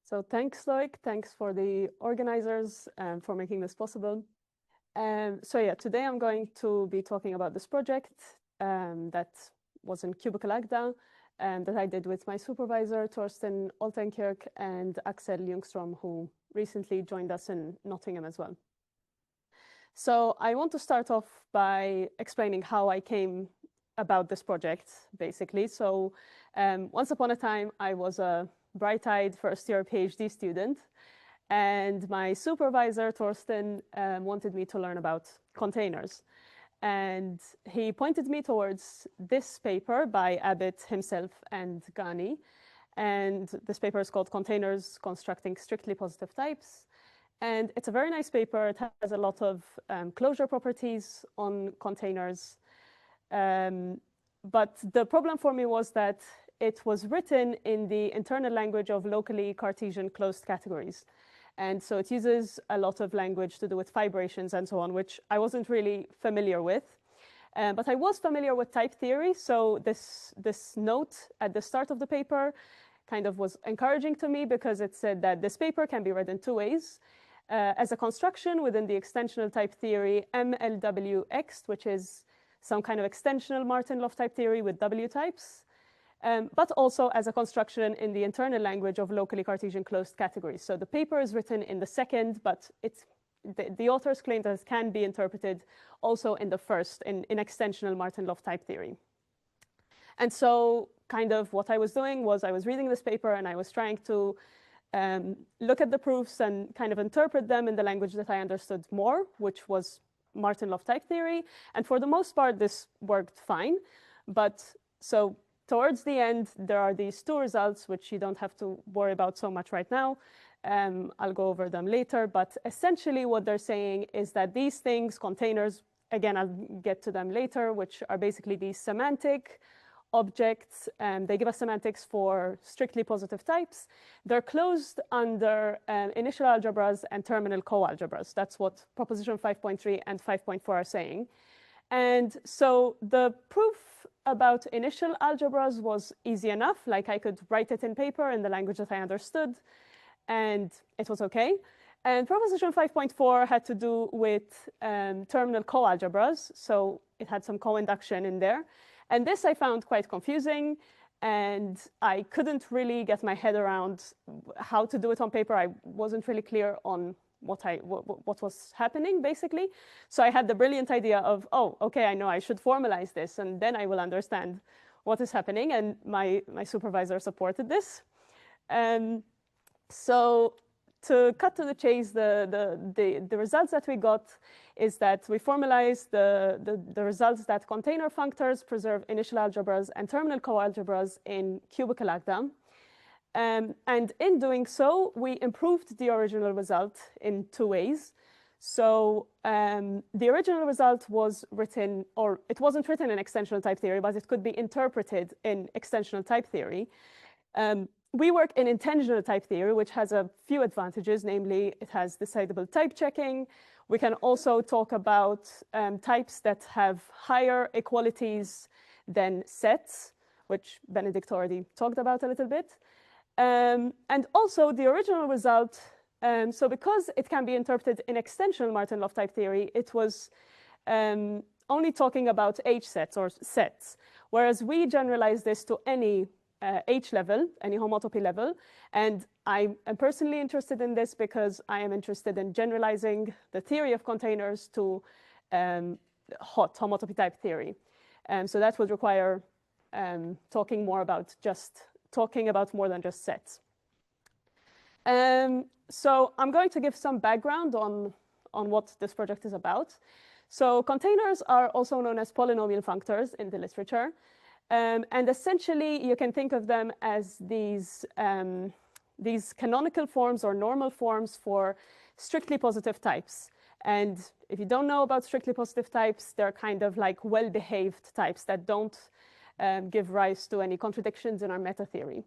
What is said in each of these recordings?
So thanks, Loic. Thanks for the organizers for making this possible. So yeah, today I'm going to be talking about this project that was in cubical Agda that I did with my supervisor, Thorsten, Altenkirch, and Axel Ljungström, who recently joined us in Nottingham as well. So I want to start off by explaining how I came about this project, basically. So once upon a time, I was a bright-eyed first-year PhD student, and my supervisor, Thorsten, wanted me to learn about containers. And he pointed me towards this paper by Abbott himself and Ghani. And this paper is called Containers Constructing Strictly Positive Types. And it's a very nice paper. It has a lot of closure properties on containers. But the problem for me was that it was written in the internal language of locally Cartesian closed categories. And so it uses a lot of language to do with fibrations and so on, which I wasn't really familiar with. But I was familiar with type theory. So this note at the start of the paper kind of was encouraging to me, because it said that this paper can be read in two ways. As a construction within the extensional type theory MLWX, which is some kind of extensional Martin-Löf type theory with W types, but also as a construction in the internal language of locally Cartesian closed categories. So the paper is written in the second, but the authors claim that it can be interpreted also in the first, in extensional Martin-Löf type theory. And so kind of what I was doing was I was reading this paper and I was trying to look at the proofs and kind of interpret them in the language that I understood more, which was Martin-Löf type theory. And for the most part, this worked fine. But so towards the end, there are these two results, which you don't have to worry about so much right now. I'll go over them later. But essentially what they're saying is that these things, containers, again, I'll get to them later, which are basically these semantic objects. They give us semantics for strictly positive types. They're closed under initial algebras and terminal co-algebras. That's what proposition 5.3 and 5.4 are saying. And so the proof about initial algebras was easy enough. Like I could write it in paper in the language that I understood, and it was okay. And proposition 5.4 had to do with terminal co-algebras. So it had some co-induction in there. And this I found quite confusing, and I couldn't really get my head around how to do it on paper. I wasn't really clear on what was happening, basically. So I had the brilliant idea of, oh, okay, I know I should formalize this, and then I will understand what is happening. And my supervisor supported this. So to cut to the chase, the results that we got is that we formalized the results that container functors preserve initial algebras and terminal co-algebras in cubical Agda. And in doing so, we improved the original result in two ways. So the original result was written, or it wasn't written in extensional type theory, but it could be interpreted in extensional type theory. We work in intensional type theory, which has a few advantages, namely it has decidable type checking. We can also talk about types that have higher equalities than sets, which Benedict already talked about a little bit. And also the original result, so because it can be interpreted in extensional Martin-Löf type theory, it was only talking about H sets or sets, whereas we generalize this to any H level, any homotopy level. And I am personally interested in this because I am interested in generalizing the theory of containers to hot homotopy type theory. So that would require talking more about more than just sets. So I'm going to give some background on what this project is about. So containers are also known as polynomial functors in the literature. And essentially, you can think of them as these canonical forms or normal forms for strictly positive types. And if you don't know about strictly positive types, they're kind of like well-behaved types that don't give rise to any contradictions in our meta theory.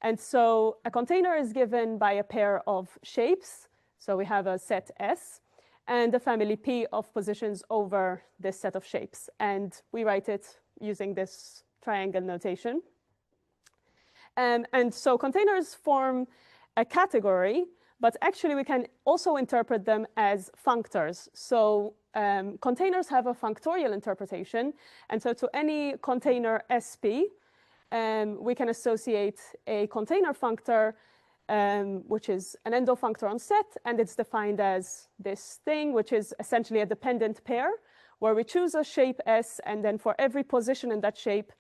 And so a container is given by a pair of shapes. So we have a set S and a family P of positions over this set of shapes. And we write it using this triangle notation. And so containers form a category, but actually we can also interpret them as functors. So containers have a functorial interpretation, and so to any container SP, we can associate a container functor, which is an endofunctor on set, and it's defined as this thing, which is essentially a dependent pair, where we choose a shape S, and then for every position in that shape,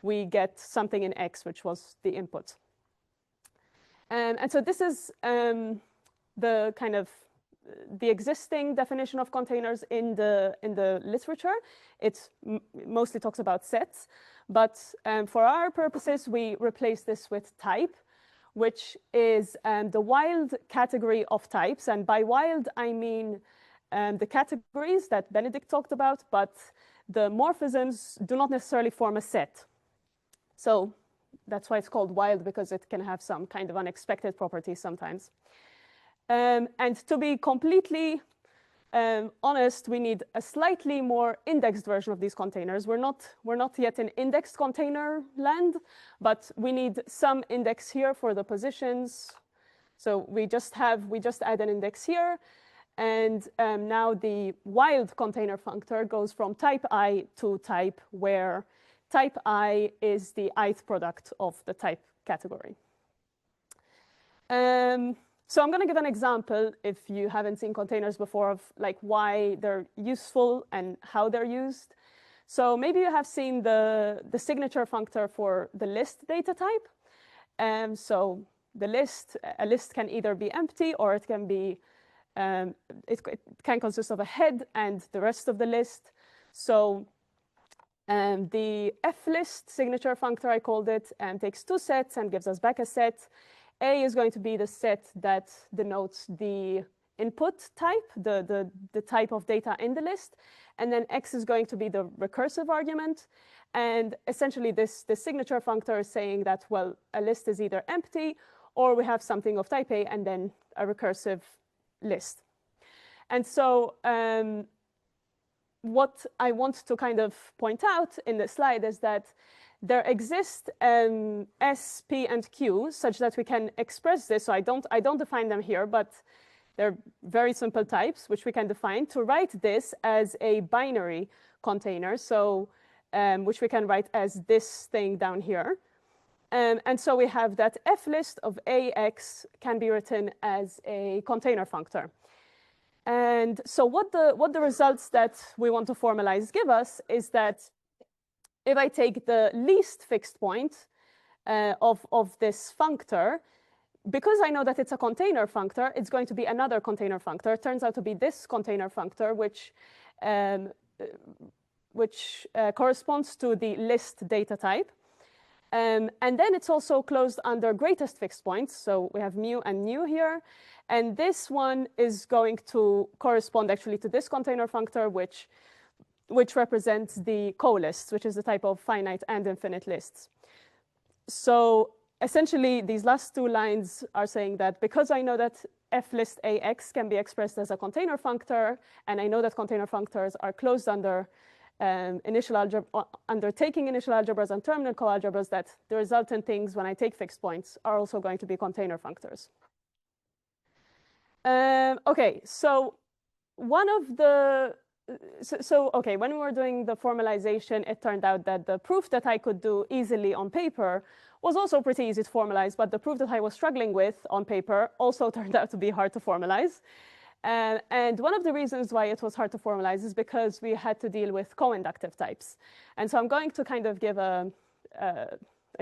we get something in X, which was the input. And so this is the kind of the existing definition of containers in the literature. It mostly talks about sets, but for our purposes, we replace this with type, which is the wild category of types. And by wild, I mean the categories that Benedict talked about, but the morphisms do not necessarily form a set. So that's why it's called wild, because it can have some kind of unexpected properties sometimes. And to be completely honest, we need a slightly more indexed version of these containers. We're not yet in indexed container land, but we need some index here for the positions. So we just add an index here. And now the wild container functor goes from type I to type where type I is the ith product of the type category. So I'm going to give an example, if you haven't seen containers before, of like why they're useful and how they're used. So maybe you have seen the signature functor for the list data type. So a list can either be empty, or it can be it can consist of a head and the rest of the list. So the flist signature functor, I called it, takes two sets and gives us back a set. A is going to be the set that denotes the input type, the type of data in the list. And then X is going to be the recursive argument. And essentially, this signature functor is saying that, well, a list is either empty, or we have something of type A and then a recursive list. And so what I want to kind of point out in this slide is that there exist S, P, and Q such that we can express this. So I don't define them here, but they're very simple types which we can define to write this as a binary container. So which we can write as this thing down here. And so we have that F list of AX can be written as a container functor. And so what the results that we want to formalize give us is that if I take the least fixed point of this functor, because I know that it's a container functor, it's going to be another container functor. It turns out to be this container functor, which corresponds to the list data type. And then it's also closed under greatest fixed points. So we have mu and nu here. And this one is going to correspond actually to this container functor, which represents the co-lists, which is the type of finite and infinite lists. So essentially, these last two lines are saying that because I know that F list AX can be expressed as a container functor, and I know that container functors are closed under initial algebra, undertaking initial algebras and terminal coalgebras, that the resultant things when I take fixed points are also going to be container functors. Okay, so one of the okay, when we were doing the formalization, it turned out that the proof that I could do easily on paper was also pretty easy to formalize, but the proof that I was struggling with on paper also turned out to be hard to formalize. And one of the reasons why it was hard to formalize is because we had to deal with coinductive types. And so I'm going to kind of give a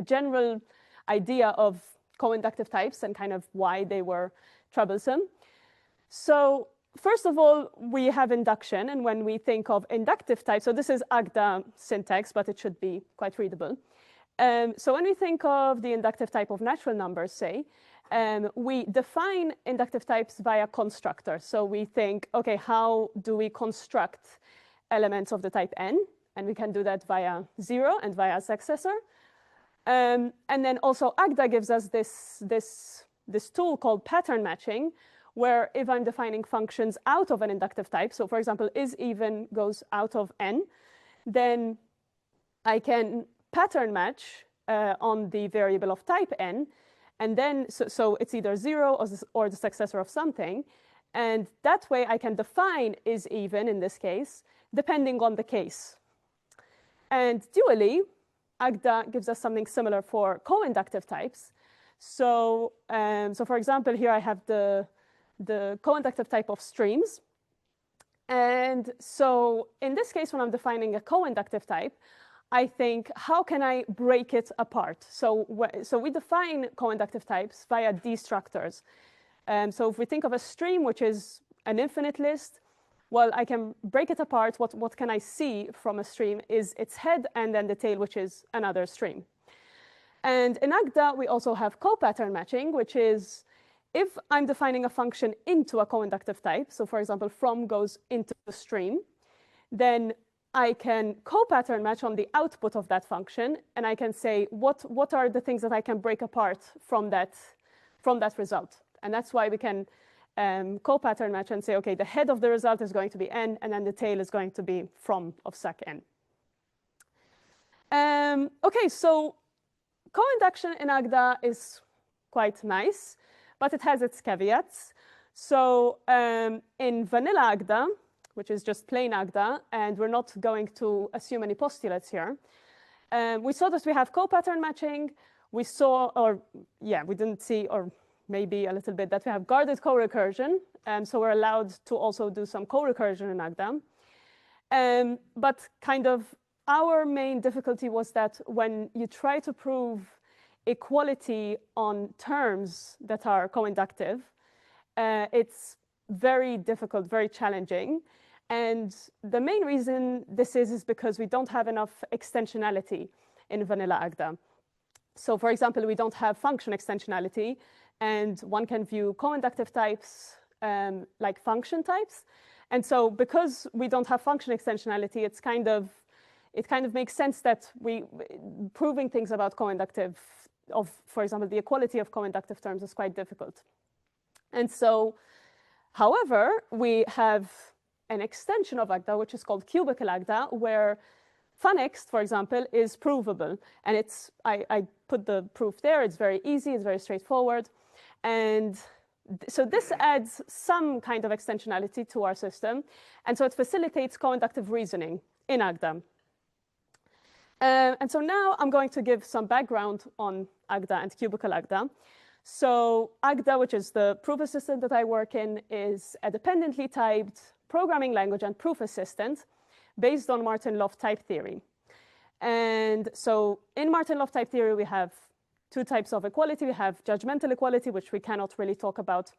general idea of coinductive types and kind of why they were troublesome. So first of all, we have induction. And when we think of inductive types, so this is Agda syntax, but it should be quite readable. So when we think of the inductive type of natural numbers, say, we define inductive types via constructor. So we think, okay, how do we construct elements of the type n? And we can do that via 0 and via successor. And then also Agda gives us this tool called pattern matching, where if I'm defining functions out of an inductive type, so for example, is even goes out of n, then I can pattern match on the variable of type n, And then, so it's either 0 or the successor of something. And that way I can define is even in this case, depending on the case. And dually, Agda gives us something similar for co-inductive types. So, for example, here I have the co-inductive type of streams. And so in this case, when I'm defining a co-inductive type, I think, how can I break it apart? So we define co-inductive types via destructors. So if we think of a stream, which is an infinite list, well, I can break it apart. What can I see from a stream is its head and then the tail, which is another stream. And in Agda, we also have co-pattern matching, which is if I'm defining a function into a co-inductive type, so for example, from goes into the stream, then I can co-pattern match on the output of that function, and I can say, what are the things that I can break apart from that result? And that's why we can co-pattern match and say, OK, the head of the result is going to be n, and then the tail is going to be from of sec n. OK, so co-induction in Agda is quite nice, but it has its caveats. So in vanilla Agda, which is just plain Agda, and we're not going to assume any postulates here, we saw that we have co-pattern matching. We saw, we didn't see, or maybe a little bit, that we have guarded co-recursion. So we're allowed to also do some co-recursion in Agda. But kind of our main difficulty was that when you try to prove equality on terms that are co-inductive, it's very difficult, very challenging. And the main reason this is because we don't have enough extensionality in vanilla Agda. So for example, we don't have function extensionality, and one can view co-inductive types like function types. And so because we don't have function extensionality, it kind of makes sense that proving things about co-inductive for example, the equality of co-inductive terms is quite difficult. And so, however, we have an extension of Agda, which is called cubical Agda, where FunExt, for example, is provable. And I put the proof there. It's very easy. It's very straightforward. And so this adds some kind of extensionality to our system. And so it facilitates co-inductive reasoning in Agda. And so now I'm going to give some background on Agda and cubical Agda. So Agda, which is the proof assistant that I work in, is a dependently typed programming language and proof assistant based on Martin-Löf type theory. And so in Martin-Löf type theory, we have two types of equality. We have judgmental equality, which we cannot really talk about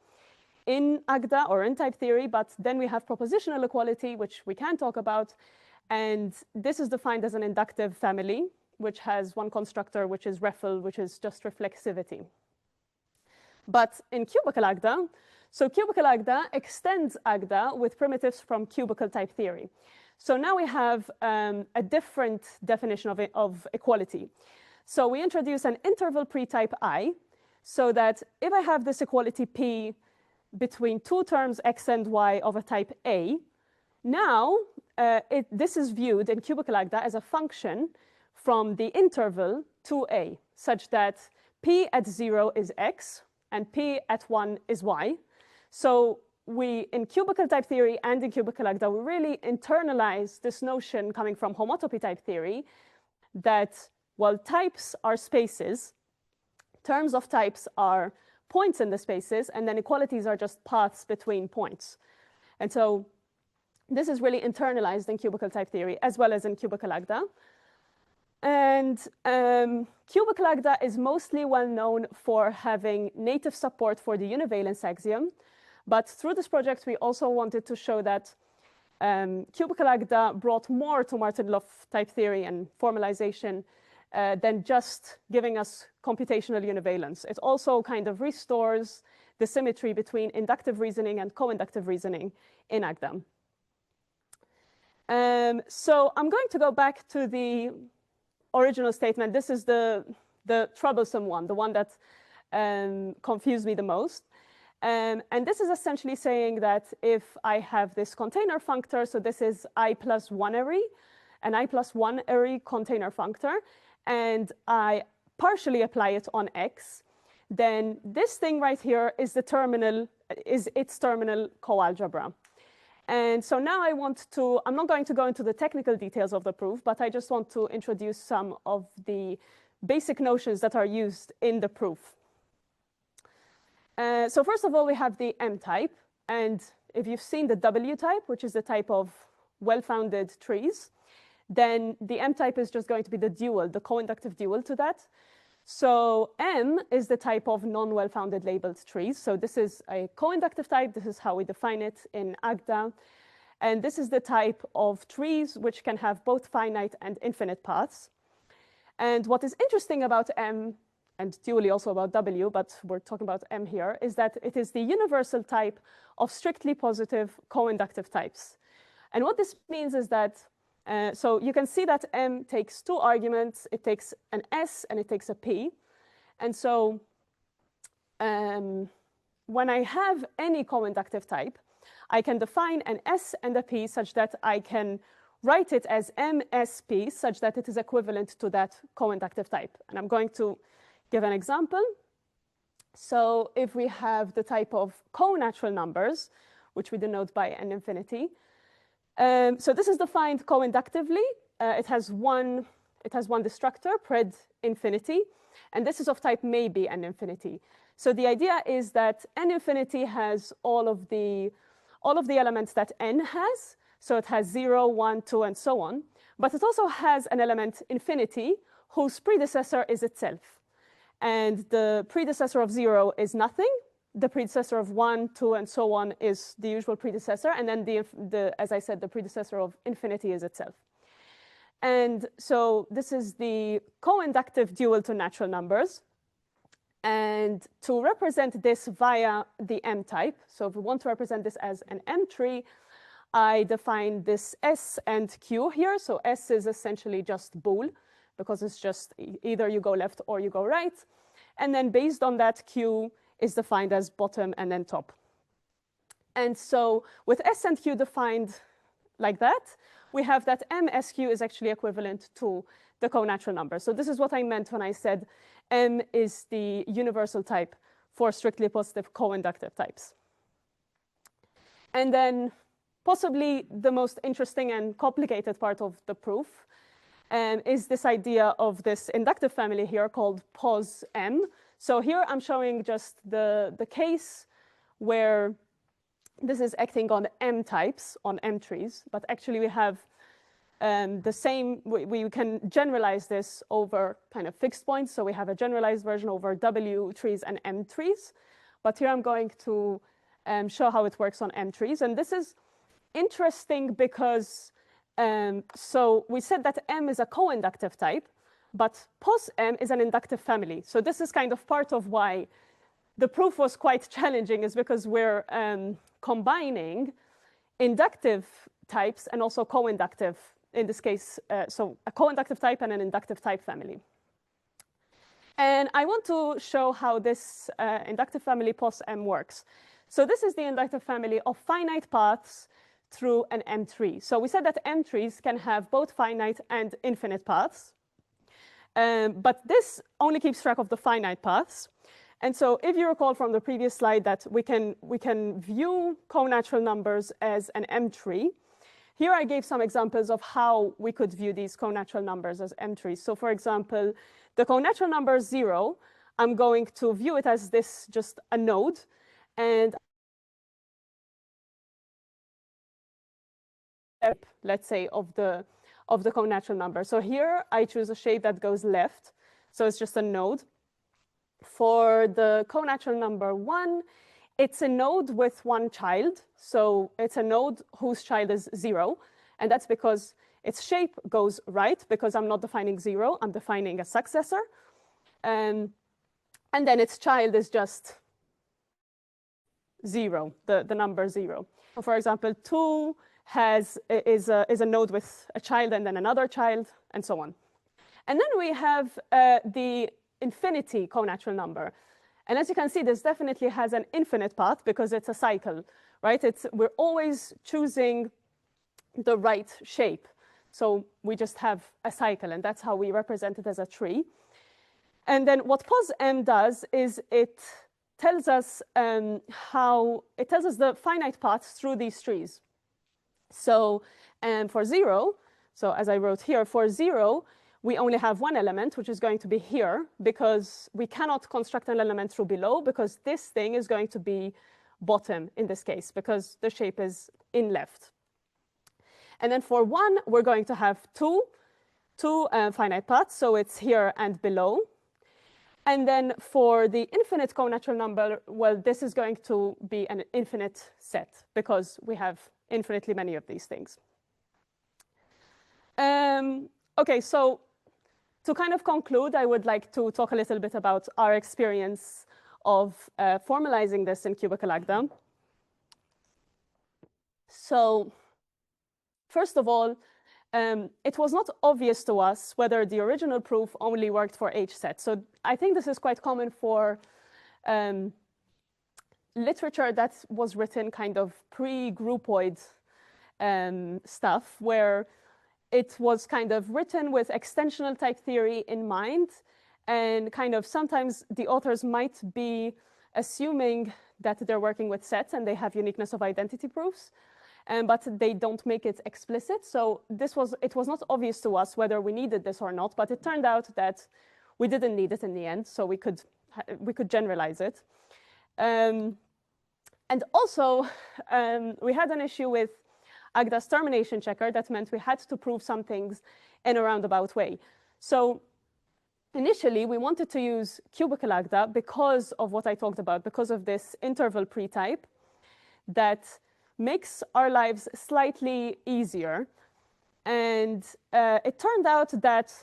in Agda or in type theory, but then we have propositional equality, which we can talk about. And this is defined as an inductive family, which has one constructor, which is REFL, which is just reflexivity. But in cubical Agda, so cubical Agda extends Agda with primitives from cubical type theory. So now we have a different definition of equality. So we introduce an interval pre-type I, so that if I have this equality P between two terms x and y of a type A, now this is viewed in cubical Agda as a function from the interval to A, such that P at 0 is x and P at 1 is y. So in cubical type theory and in cubical Agda, we really internalize this notion coming from homotopy type theory that, while types are spaces, terms of types are points in the spaces, and then equalities are just paths between points. And so this is really internalized in cubical type theory as well as in cubical Agda. And cubical Agda is mostly well known for having native support for the univalence axiom. But through this project, we also wanted to show that cubical Agda brought more to Martin-Löf type theory and formalization than just giving us computational univalence. It also kind of restores the symmetry between inductive reasoning and co-inductive reasoning in Agda. So I'm going to go back to the original statement. This is the troublesome one, the one that confused me the most. And this is essentially saying that if I have this container functor, so this is I plus 1 array, an I plus 1 array container functor, and I partially apply it on X, then this thing right here is its terminal coalgebra. And so now I'm not going to go into the technical details of the proof, but I just want to introduce some of the basic notions that are used in the proof. So first of all, we have the M type. And if you've seen the W type, which is the type of well-founded trees, then the M type is just going to be the dual, the coinductive dual to that. So M is the type of non-well-founded labeled trees. So this is a coinductive type. This is how we define it in AGDA. And this is the type of trees which can have both finite and infinite paths. And what is interesting about M, and dually also about W, but we're talking about M here, is that it is the universal type of strictly positive coinductive types. And what this means is that so you can see that M takes two arguments. It takes an S and it takes a P. And so when I have any coinductive type, I can define an S and a P such that I can write it as MSP such that it is equivalent to that coinductive type. And I'm going to give an example. So if we have the type of co-natural numbers, which we denote by n infinity, so this is defined coinductively. It has one destructor, pred infinity, and this is of type maybe n infinity. So the idea is that n infinity has all of the elements that n has. So it has 0, 1, 2, and so on. But it also has an element infinity whose predecessor is itself. And the predecessor of 0 is nothing. The predecessor of 1, 2, and so on is the usual predecessor. And then, as I said, the predecessor of infinity is itself. And so this is the coinductive dual to natural numbers. And to represent this via the M type, so if we want to represent this as an M tree, I define this S and Q here. So S is essentially just bool, because it's just either you go left or you go right. And then based on that, Q is defined as bottom and then top. And so with S and Q defined like that, we have that MSQ is actually equivalent to the co-natural number. So this is what I meant when I said M is the universal type for strictly positive co-inductive types. And then possibly the most interesting and complicated part of the proof is this idea of this inductive family here called pos M. So here I'm showing just the case where this is acting on M types, on M trees, but actually we have the same, we can generalize this over kind of fixed points. So we have a generalized version over W trees and M trees. But here I'm going to show how it works on M trees. And this is interesting because, so we said that M is a co-inductive type, but pos M is an inductive family. So this is kind of part of why the proof was quite challenging, is because we're combining inductive types and also co-inductive, in this case, so a co-inductive type and an inductive type family. And I want to show how this inductive family pos M works. So this is the inductive family of finite paths through an M tree. So we said that M trees can have both finite and infinite paths. But this only keeps track of the finite paths. And so if you recall from the previous slide that we can view co-natural numbers as an M tree, here I gave some examples of how we could view these co-natural numbers as M trees. So for example, the co-natural number 0, I'm going to view it as this, just a node. And let's say of the co-natural number. So here I choose a shape that goes left. So it's just a node. For the co-natural number 1, it's a node with one child. So it's a node whose child is 0. And that's because its shape goes right, because I'm not defining 0, I'm defining a successor. And then its child is just 0, the number 0. So for example, 2 is a node with a child and then another child, and so on. And then we have the infinity co-natural number. And as you can see, this definitely has an infinite path because it's a cycle, right? We're always choosing the right shape. So we just have a cycle, and that's how we represent it as a tree. And then what pos_m does is it tells us the finite paths through these trees. So for 0, so as I wrote here, for 0, we only have one element, which is going to be here, because we cannot construct an element through below, because this thing is going to be bottom in this case, because the shape is in left. And then for 1, we're going to have two finite paths, so it's here and below. And then for the infinite co-natural number, well, this is going to be an infinite set, because we have infinitely many of these things. Okay, so to kind of conclude, I would like to talk a little bit about our experience of formalizing this in cubical Agda. So first of all, it was not obvious to us whether the original proof only worked for H sets. So I think this is quite common for literature that was written kind of pre-groupoid stuff, where it was kind of written with extensional type theory in mind, and kind of sometimes the authors might be assuming that they're working with sets and they have uniqueness of identity proofs, but they don't make it explicit. So it was not obvious to us whether we needed this or not, but it turned out that we didn't need it in the end, so we could generalize it. And also, we had an issue with Agda's termination checker that meant we had to prove some things in a roundabout way. So initially, we wanted to use cubical Agda because of what I talked about, because of this interval pre-type that makes our lives slightly easier. And it turned out that,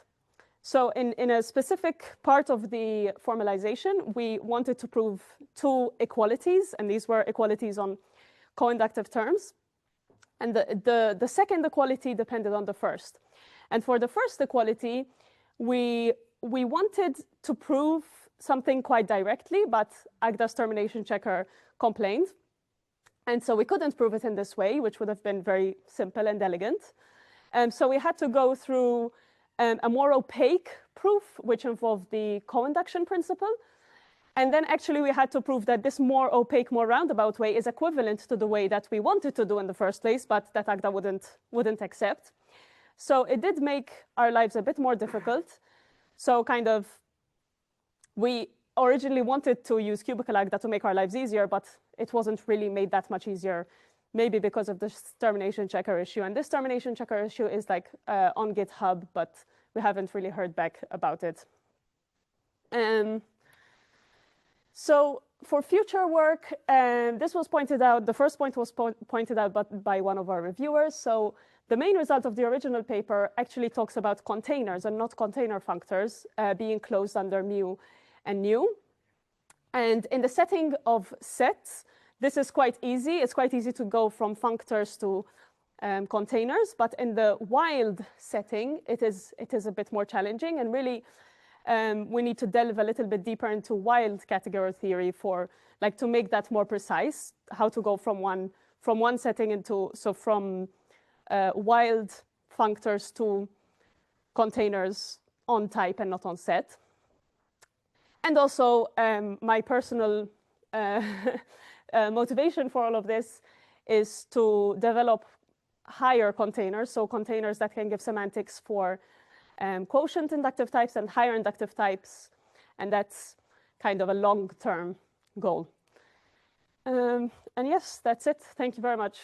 so in a specific part of the formalization, we wanted to prove two equalities, and these were equalities on coinductive terms. And the second equality depended on the first. And for the first equality, we wanted to prove something quite directly, but Agda's termination checker complained. And so we couldn't prove it in this way, which would have been very simple and elegant. So we had to go through a more opaque proof, which involved the coinduction principle. And then actually we had to prove that this more opaque, more roundabout way is equivalent to the way that we wanted to do in the first place, but that Agda wouldn't accept. So it did make our lives a bit more difficult. So kind of, we originally wanted to use cubical Agda to make our lives easier, but it wasn't really made that much easier, maybe because of this termination checker issue. And this termination checker issue is like on GitHub, but we haven't really heard back about it. So for future work, this was pointed out, the first point was pointed out by one of our reviewers. So the main result of the original paper actually talks about containers and not container functors being closed under mu and nu. And in the setting of sets, this is quite easy. It's quite easy to go from functors to containers, but in the wild setting, it is a bit more challenging, and really we need to delve a little bit deeper into wild category theory for to make that more precise, how to go from one setting into, so from wild functors to containers on type and not on set. And also my personal motivation for all of this is to develop higher containers, so containers that can give semantics for quotient inductive types and higher inductive types, and that's kind of a long-term goal. And yes, that's it. Thank you very much.